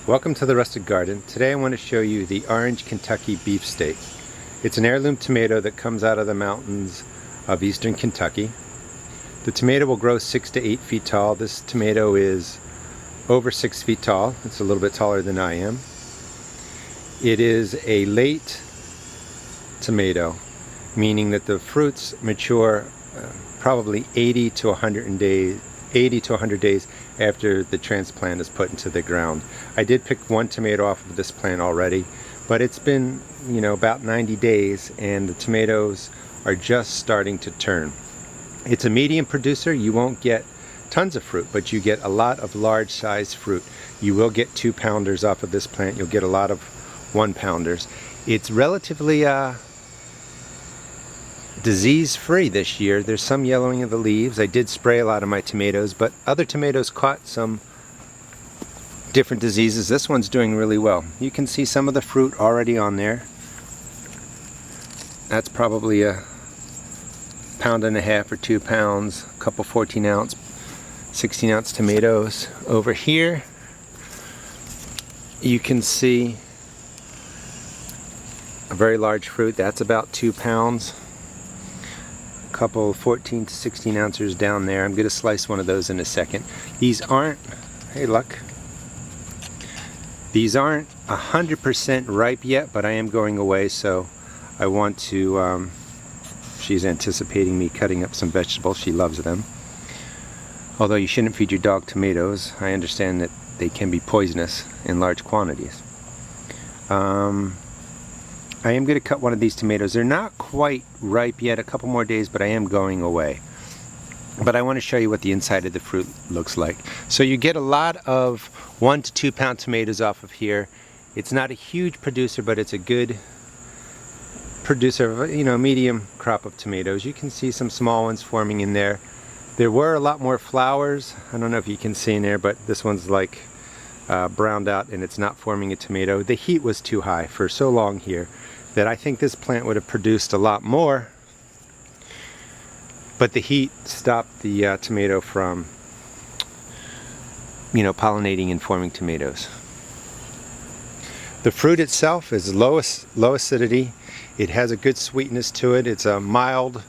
Welcome to the Rusted Garden. Today I want to show you the Orange Kentucky Beefsteak. It's an heirloom tomato that comes out of the mountains of eastern Kentucky. The tomato will grow 6 to 8 feet tall. This tomato is over 6 feet tall. It's a little bit taller than I am. It is a late tomato, meaning that the fruits mature probably 80 to 100 days after the transplant is put into the ground. I did pick one tomato off of this plant already, but it's been, about 90 days and the tomatoes are just starting to turn. It's a medium producer. You won't get tons of fruit, but you get a lot of large size fruit. You will get 2-pounders off of this plant. You'll get a lot of 1-pounders. It's relatively disease-free this year. There's some yellowing of the leaves. I did spray a lot of my tomatoes, but other tomatoes caught some different diseases. This one's doing really well. You can see some of the fruit already on there. That's probably a 1.5 pounds or 2 pounds, a couple 14-ounce, 16-ounce tomatoes. Over here, you can see a very large fruit. That's about 2 pounds. Couple 14 to 16 ounces down there. I'm going to slice one of those in a second. These aren't, hey look, these aren't 100% ripe yet, but I am going away, so I want to, she's anticipating me cutting up some vegetables. She loves them. Although you shouldn't feed your dog tomatoes. I understand that they can be poisonous in large quantities. I am going to cut one of these tomatoes. They're not quite ripe yet, a couple more days, but I am going away. But I want to show you what the inside of the fruit looks like. So you get a lot of 1 to 2 pound tomatoes off of here. It's not a huge producer, but it's a good producer of a medium crop of tomatoes. You can see some small ones forming in there. There were a lot more flowers. I don't know if you can see in there, but this one's like browned out and it's not forming a tomato. The heat was too high for so long here that I think this plant would have produced a lot more, but the heat stopped the tomato from pollinating and forming tomatoes. The fruit itself is low acidity. It has a good sweetness to it. It's a mild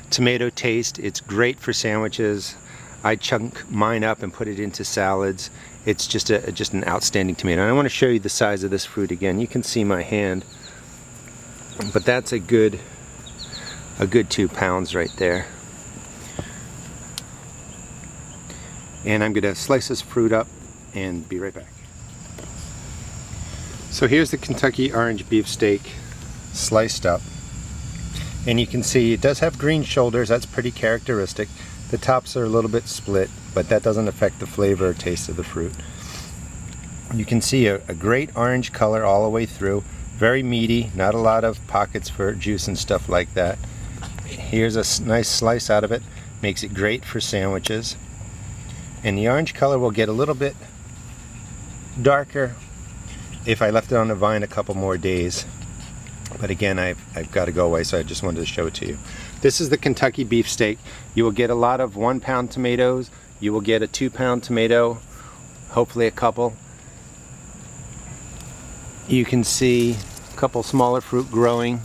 tomato taste. It's great for sandwiches. I chunk mine up and put it into salads. It's just an outstanding tomato. And I want to show you the size of this fruit again. You can see my hand, but that's a good 2 pounds right there. And I'm going to slice this fruit up and be right back. So here's the Kentucky Orange Beefsteak sliced up. And you can see it does have green shoulders. That's pretty characteristic. The tops are a little bit split, but that doesn't affect the flavor or taste of the fruit. You can see a great orange color all the way through. Very meaty, not a lot of pockets for juice and stuff like that. Here's a nice slice out of it. Makes it great for sandwiches. And the orange color will get a little bit darker if I left it on the vine a couple more days. But again, I've got to go away, so I just wanted to show it to you. This is the Kentucky Beefsteak. You will get a lot of 1-pound tomatoes. You will get a 2-pound tomato, hopefully a couple. You can see a couple smaller fruit growing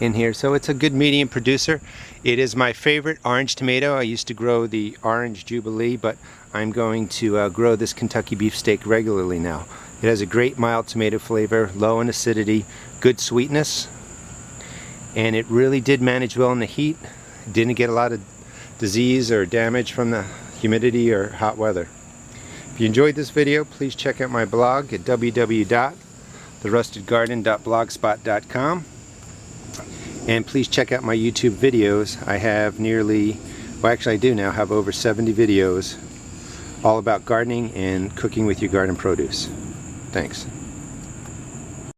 in here. So it's a good medium producer. It is my favorite orange tomato. I used to grow the Orange Jubilee, but I'm going to grow this Kentucky Beefsteak regularly now. It has a great mild tomato flavor, low in acidity, good sweetness, and it really did manage well in the heat. It didn't get a lot of disease or damage from the humidity or hot weather. If you enjoyed this video, please check out my blog at www.therustedgarden.blogspot.com, and please check out my YouTube videos. I have I do now have over 70 videos all about gardening and cooking with your garden produce. Thanks.